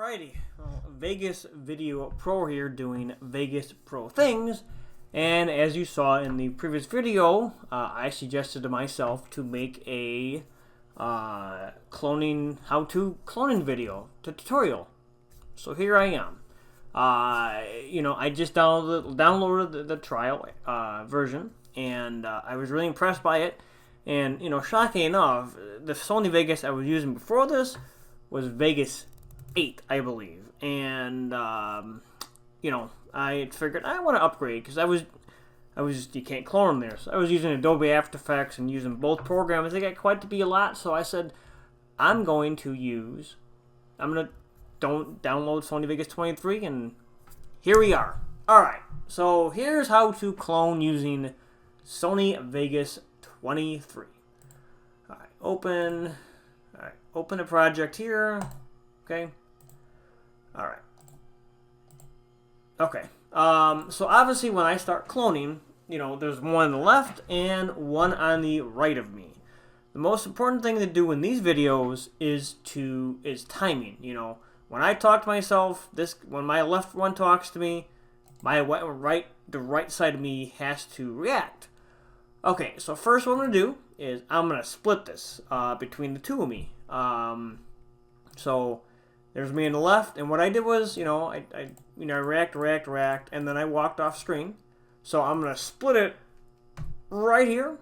Alrighty, well, Vegas Video Pro here doing Vegas Pro things, and as you saw in the previous video, I suggested to myself to make a cloning, how-to cloning video tutorial. So here I am. I just downloaded the trial version, and I was really impressed by it. And shocking enough, the Sony Vegas I was using before this was Vegas 8, I believe, and I figured I want to upgrade because you can't clone them there. So I was using Adobe After Effects and using both programs. They got quite to be a lot, so I said I'm going to download Sony Vegas 23, and here we are. All right, so here's how to clone using Sony Vegas 23. All right, open a project here. Okay. All right. Okay. So obviously when I start cloning, there's one on the left and one on the right of me. The most important thing to do in these videos is timing. When I talk to myself, when my left one talks to me, the right side of me has to react. Okay, so first what I'm going to do is I'm going to split this between the two of me. So there's me on the left, and what I did was, I react, and then I walked off screen. So I'm going to split it right here.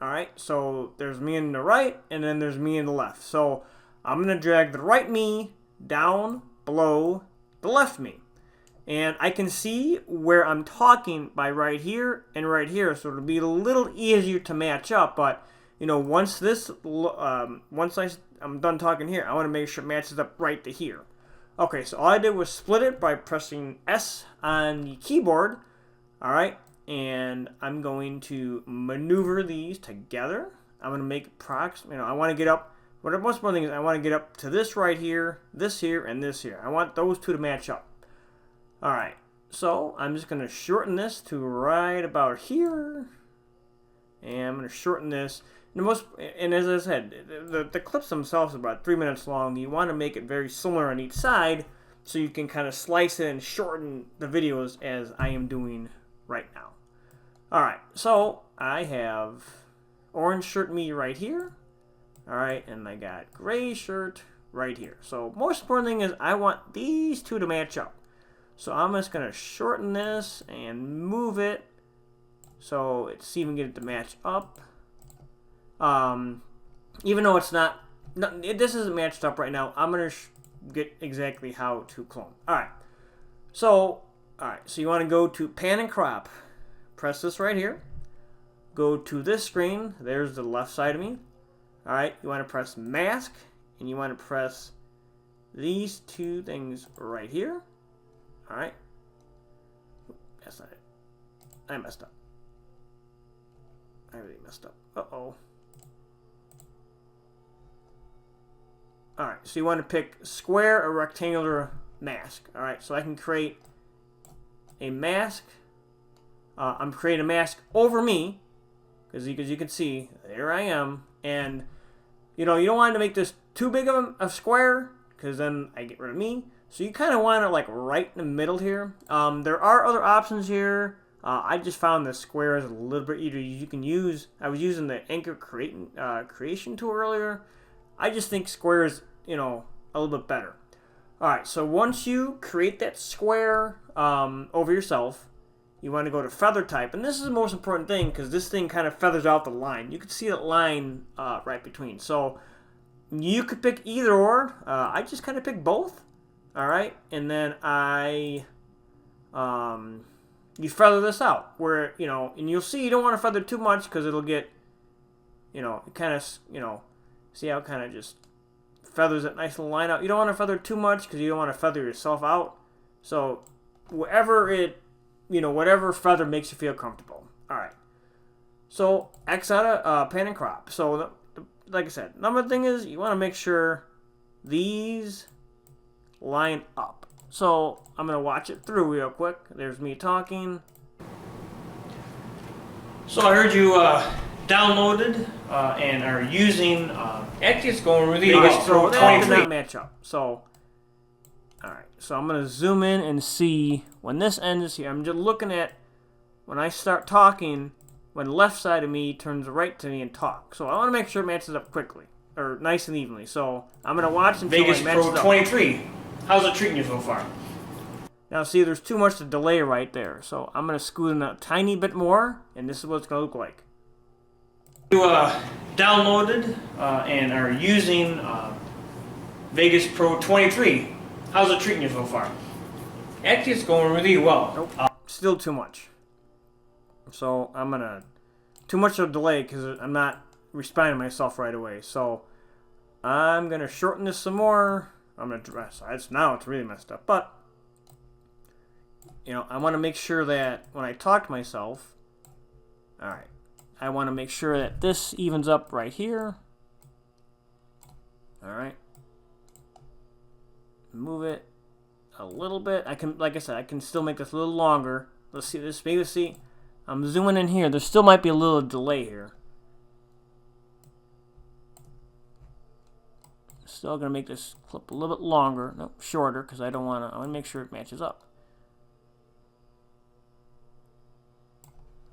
All right, so there's me on the right, and then there's me on the left. So I'm going to drag the right me down below the left me. And I can see where I'm talking by right here and right here, so it'll be a little easier to match up. But once I'm done talking here, I want to make sure it matches up right to here. Okay, so all I did was split it by pressing S on the keyboard. All right, and I'm going to maneuver these together. I'm going to make I want to get up. What the most important thing is I want to get up to this right here, this here, and this here. I want those two to match up. All right, so I'm just going to shorten this to right about here, and I'm going to shorten this. And as I said, the clips themselves are about 3 minutes long. You want to make it very similar on each side, so you can kind of slice it and shorten the videos as I am doing right now. All right, so I have orange shirt me right here. All right, and I got gray shirt right here. So most important thing is I want these two to match up. So I'm just going to shorten this and move it so it's even get it to match up. Even though it's this isn't matched up right now, I'm going to get exactly how to clone. Alright, so you want to go to pan and crop. Press this right here. Go to this screen. There's the left side of me. Alright, you want to press mask, and you want to press these two things right here. Alright. That's not it. I messed up. I really messed up. Uh-oh. Alright, so you want to pick square or rectangular mask. Alright, so I can create a mask. I'm creating a mask over me, because you can see, there I am. And, you don't want to make this too big of a square, because then I get rid of me. So you kind of want it like right in the middle here. There are other options here. I just found the square is a little bit easier. You can use. I was using the Anchor creation tool earlier. I just think square is a little bit better. All right. So once you create that square over yourself, you want to go to feather type, and this is the most important thing because this thing kind of feathers out the line. You can see that line right between. So you could pick either or. I just kind of picked both. All right, and then you feather this out where, and you'll see you don't want to feather too much because it'll get, it kind of, see how it kind of just feathers that nice little line out. You don't want to feather too much because you don't want to feather yourself out. So whatever feather makes you feel comfortable. All right, so X out of pan and crop. So like I said, number thing is you want to make sure these line up. So I'm going to watch it through real quick. There's me talking. So I heard you downloaded and are using actually it's going really Vegas Pro 23 match up. So Alright, so I'm going to zoom in and see when this ends here. I'm just looking at when I start talking, when the left side of me turns right to me and talk. So I want to make sure it matches up quickly, or nice and evenly. So I'm going to watch until it matches up. Vegas Pro 23. How's it treating you so far? Now see, there's too much to delay right there. So I'm going to scoot in a tiny bit more, and this is what it's going to look like. You downloaded and are using Vegas Pro 23. How's it treating you so far? Actually, it's going really well. Nope. Still too much. So I'm gonna too much of a delay because I'm not responding to myself right away. So I'm gonna shorten this some more. I'm gonna dress. Now it's really messed up. But you know, I want to make sure that when I talk to myself, all right, I want to make sure that this evens up right here. All right. Move it a little bit. I can, like I said, I can still make this a little longer. Let's see this. Maybe see. I'm zooming in here. There still might be a little delay here. Still gonna make this clip a little bit longer. Nope, shorter because I don't want to. I want to make sure it matches up.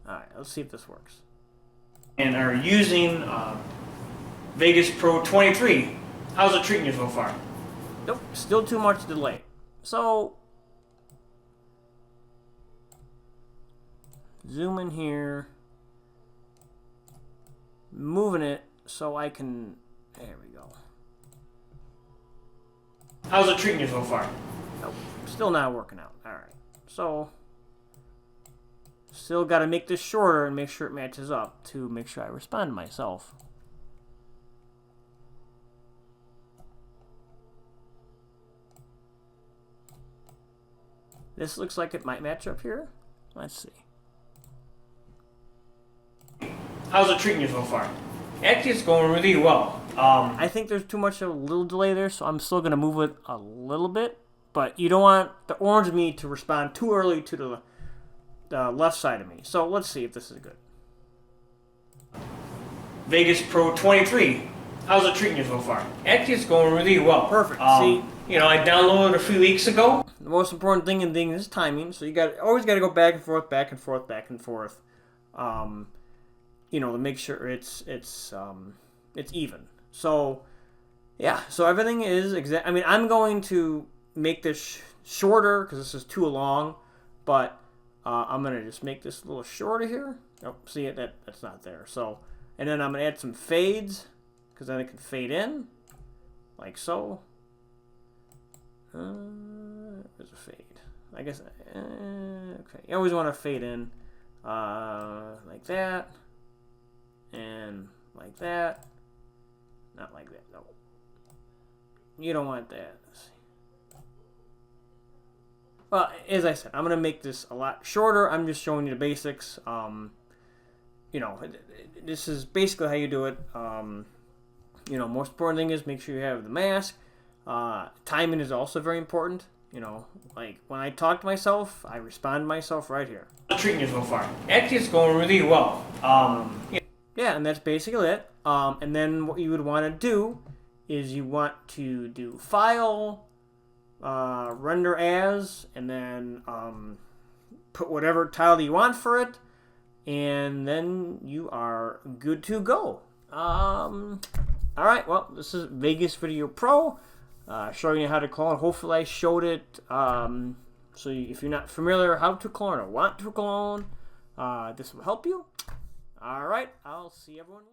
All right, let's see if this works. And are using Vegas Pro 23. How's it treating you so far? Nope, still too much delay. So, zoom in here, moving it so I can, there we go. How's it treating you so far? Nope, still not working out. All right, so still got to make this shorter and make sure it matches up to make sure I respond to myself. This looks like it might match up here. Let's see. How's it treating you so far? Actually, it's going really well. I think there's too much of a little delay there, so I'm still going to move it a little bit. But you don't want the orange of me to respond too early to the left side of me. So let's see if this is good. Vegas Pro 23. How's it treating you so far? Actually, it's going really well. Perfect. See, you know, I downloaded a few weeks ago. the most important thing in thing is timing. So you always got to go back and forth, back and forth, back and forth. You know, to make sure it's even. So yeah, so everything is exact. I mean, I'm going to make this shorter because this is too long, but I'm gonna just make this a little shorter here. Oh, see it? That's not there. So, and then I'm gonna add some fades because then it can fade in, like so. There's a fade. I guess. Okay, you always want to fade in, like that, and like that. Not like that. No. You don't want that. Let's see. Well, as I said, I'm going to make this a lot shorter. I'm just showing you the basics. You know, this is basically how you do it. You know, most important thing is make sure you have the mask. Timing is also very important. You know, like when I talk to myself, I respond to myself right here. How's it treating you so far? Actually, it's going really well. Yeah, and that's basically it. And then what you would want to do is you want to do File, Render As, and then put whatever title you want for it, and then you are good to go. Alright, well, this is Vegas Video Pro, showing you how to clone. Hopefully I showed it, so if you're not familiar how to clone or want to clone, this will help you. Alright, I'll see everyone later.